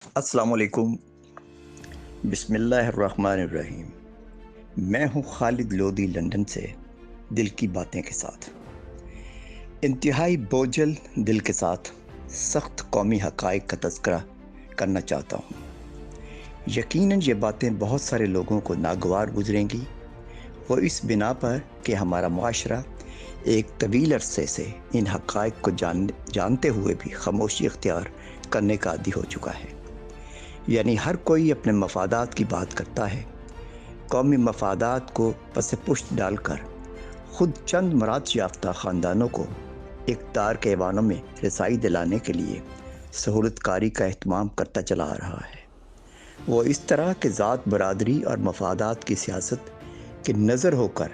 अस्सलाम वालेकुम। बिस्मिल्लाहिर्रहमानिर्रहीम। मैं हूँ खालिद लोधी लंदन से दिल की बातें के साथ। इंतहाई बोझल दिल के साथ सख्त कौमी हक़ाइक़ का तज़किरा करना चाहता हूँ। यकीनन ये बातें बहुत सारे लोगों को नागवार गुज़रेंगी, वो इस बिना पर कि हमारा मुआशरा एक तवील अरसे से इन हक़ाइक़ को जानते हुए भी ख़ामोशी इख्तियार करने का आदी हो चुका है। यानी हर कोई अपने मफादात की बात करता है। कौमी मफादात को पस पुश्त डालकर खुद चंद मरात याफ्ता ख़ानदानों को इक़्तिदार के ऐवानों में रसाई दिलाने के लिए सहूलतकारी का एहतमाम करता चला आ रहा है। वो इस तरह के ज़ात बरादरी और मफादात की सियासत के नज़र होकर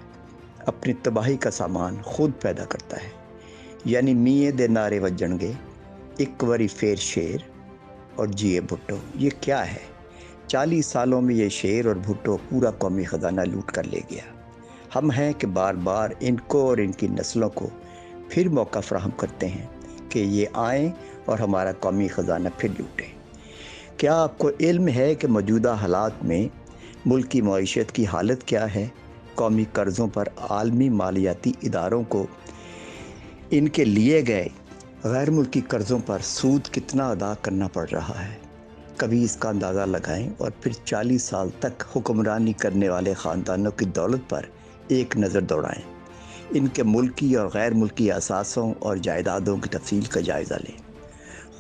अपनी तबाही का सामान खुद पैदा करता है। यानी मिये दे नारे वजणगे, एक वरी फेर शेर और जिए भुट्टो। ये क्या है? 40 सालों में ये शेर और भुट्टो पूरा कौमी ख़जाना लूट कर ले गया। हम हैं कि बार बार इनको और इनकी नस्लों को फिर मौका फ़राहम करते हैं कि ये आएँ और हमारा कौमी ख़जाना फिर लूटें। क्या आपको इल्म है कि मौजूदा हालात में मुल्क की मईशत की हालत क्या है? कौमी कर्ज़ों पर आलमी मालियाती इदारों को इनके लिए गए गैर मुल्की कर्ज़ों पर सूद कितना अदा करना पड़ रहा है? कभी इसका अंदाज़ा लगाएं और फिर 40 साल तक हुक्मरानी करने वाले ख़ानदानों की दौलत पर एक नज़र दौड़ाएं। इनके मुल्की और गैर मुल्की असासों और जायदादों की तफसील का जायज़ा लें।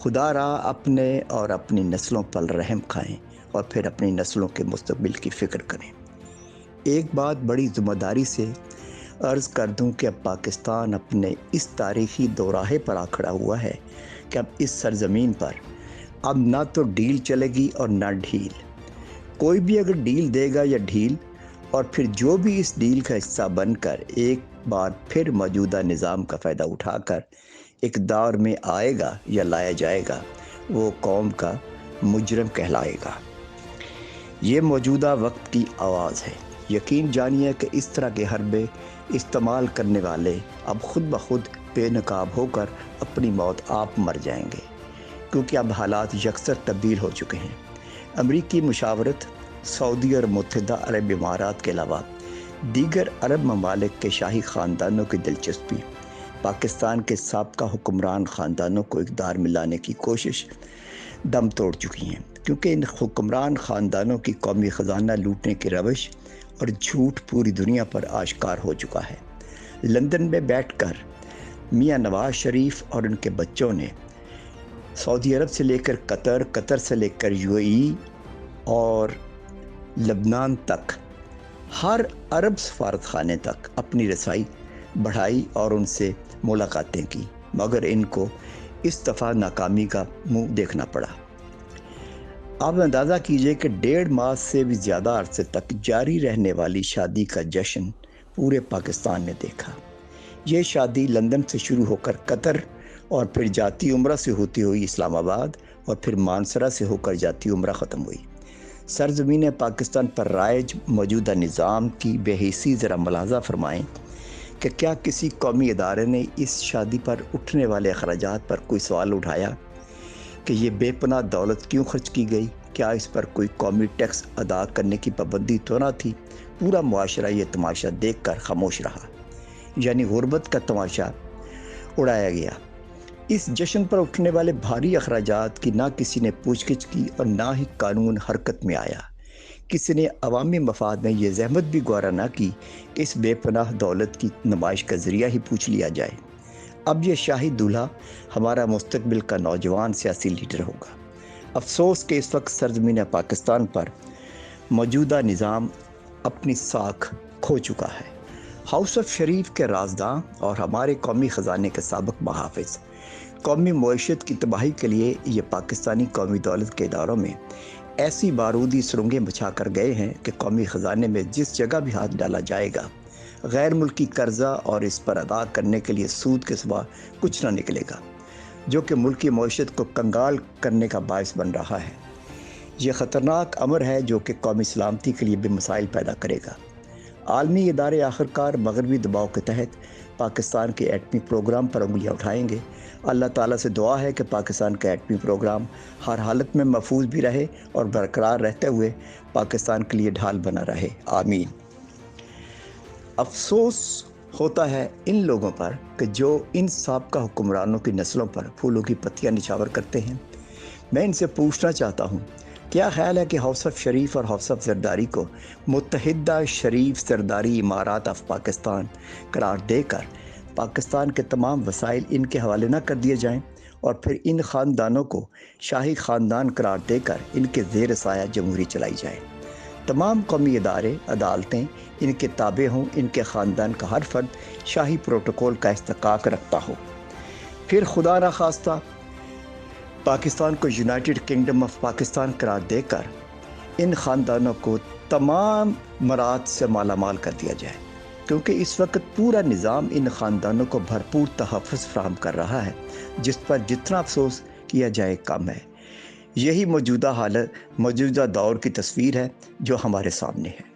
खुदा रा अपने और अपनी नस्लों पर रहम खाएं और फिर अपनी नस्लों के मुस्तकबिल की फ़िक्र करें। एक बात बड़ी ज़िम्मेदारी से अर्ज़ कर दूं कि अब पाकिस्तान अपने इस तारीख़ी दोराहे पर आ खड़ा हुआ है कि अब इस सरज़मीन पर अब ना तो डील चलेगी और ना ढील। कोई भी अगर डील देगा या ढील, और फिर जो भी इस डील का हिस्सा बनकर एक बार फिर मौजूदा निज़ाम का फ़ायदा उठाकर इक़्तिदार में आएगा या लाया जाएगा, वो कौम का मुजरिम कहलाएगा। ये मौजूदा वक्त की आवाज़ है। यकीन जानिए कि इस तरह के हरबे इस्तेमाल करने वाले अब खुद ब खुद बेनकाब होकर अपनी मौत आप मर जाएंगे, क्योंकि अब हालात यकसर तब्दील हो चुके हैं। अमरीकी मुशावरत, सऊदी और मुत्तहिदा अरब इमारात के अलावा दीगर अरब ममालिक के शाही ख़ानदानों की दिलचस्पी पाकिस्तान के साबका हुक्मरान ख़ानदानों को इक़्तिदार में लाने की कोशिश दम तोड़ चुकी हैं, क्योंकि इन हुक्मरान ख़ानदानों की कौमी ख़जाना लूटने की रवश और झूठ पूरी दुनिया पर आश्कार हो चुका है। लंदन में बैठकर मियाँ नवाज शरीफ और उनके बच्चों ने सऊदी अरब से लेकर कतर, कतर से लेकर यूएई और लबनान तक हर अरब सफारत खाने तक अपनी रसाई बढ़ाई और उनसे मुलाकातें की, मगर इनको इस दफ़ा नाकामी का मुंह देखना पड़ा। आप अंदाज़ा कीजिए कि 1.5 माह से भी ज़्यादा अरसे तक जारी रहने वाली शादी का जश्न पूरे पाकिस्तान ने देखा। ये शादी लंदन से शुरू होकर कतर और फिर जाती उम्रा से होती हुई इस्लामाबाद और फिर मानसरा से होकर जाती उम्रा ख़त्म हुई। सरज़मीन पाकिस्तान पर राइज मौजूदा निज़ाम की बेहिसी ज़रा मुलाहज़ा फरमाएँ कि क्या किसी कौमी इदारे ने इस शादी पर उठने वाले अखराजात पर कोई सवाल उठाया कि ये बेपनाह दौलत क्यों खर्च की गई? क्या इस पर कोई कौमी टैक्स अदा करने की पाबंदी तो ना थी? पूरा मुआशरा ये तमाशा देख कर खामोश रहा, यानी गुर्बत का तमाशा उड़ाया गया। इस जश्न पर उठने वाले भारी अखराजात की ना किसी ने पूछगिछ की और ना ही कानून हरकत में आया। किसी ने अवामी मफाद में ये ज़हमत भी गवारा ना की कि इस बेपनाह दौलत की नुमाइश का ज़रिया ही पूछ लिया जाए। अब ये शाही दूल्हा हमारा मुस्तकबिल का नौजवान सियासी लीडर होगा। अफसोस कि इस वक्त सरज़मीन पाकिस्तान पर मौजूदा निज़ाम अपनी साख खो चुका है। हाउस ऑफ शरीफ के राजदां और हमारे कौमी ख़जाने के साबिक़ महाफ़िज़ कौमी मईशत की तबाही के लिए ये पाकिस्तानी कौमी दौलत के इदारों में ऐसी बारूदी सुरंगें बिछा कर गए हैं कि कौमी ख़जाने में जिस जगह भी हाथ डाला जाएगा, गैर मुल्की कर्जा और इस पर अदा करने के लिए सूद के सिवा कुछ ना निकलेगा, जो कि मुल्की मईशत को कंगाल करने का बायस बन रहा है। ये ख़तरनाक अमर है जो कि कौमी सलामती के लिए भी मसाइल पैदा करेगा। عالمی ادارے آخرکار مغربی دباؤ کے تحت پاکستان کے ایٹمی پروگرام پر انگلیاں اٹھائیں گے۔ اللہ تعالیٰ سے دعا ہے کہ پاکستان کا ایٹمی پروگرام ہر حالت میں محفوظ بھی رہے اور برقرار رہتے ہوئے پاکستان کے لیے ڈھال بنا رہے، آمین۔ افسوس ہوتا ہے ان لوگوں پر کہ جو ان سابقہ حکمرانوں کی نسلوں پر پھولوں کی پتیاں نچھاور کرتے ہیں۔ میں ان سے پوچھنا چاہتا ہوں، کیا خیال ہے کہ ہوصف شریف اور ہوصف زرداری کو متحدہ شریف زرداری امارات آف پاکستان قرار دے کر پاکستان کے تمام وسائل ان کے حوالے نہ کر دیے جائیں اور پھر ان خاندانوں کو شاہی خاندان قرار دے کر ان کے زیر سایہ جمہوری چلائی جائے؟ تمام قومی ادارے، عدالتیں ان کے تابع ہوں، ان کے خاندان کا ہر فرد شاہی پروٹوکول کا استحقاق رکھتا ہو۔ پھر خدا نخواستہ پاکستان کو یونائٹڈ کنگڈم آف پاکستان قرار دے کر ان خاندانوں کو تمام مراد سے مالا مال کر دیا جائے، کیونکہ اس وقت پورا نظام ان خاندانوں کو بھرپور تحفظ فراہم کر رہا ہے، جس پر جتنا افسوس کیا جائے کم ہے۔ یہی موجودہ دور کی تصویر ہے جو ہمارے سامنے ہے۔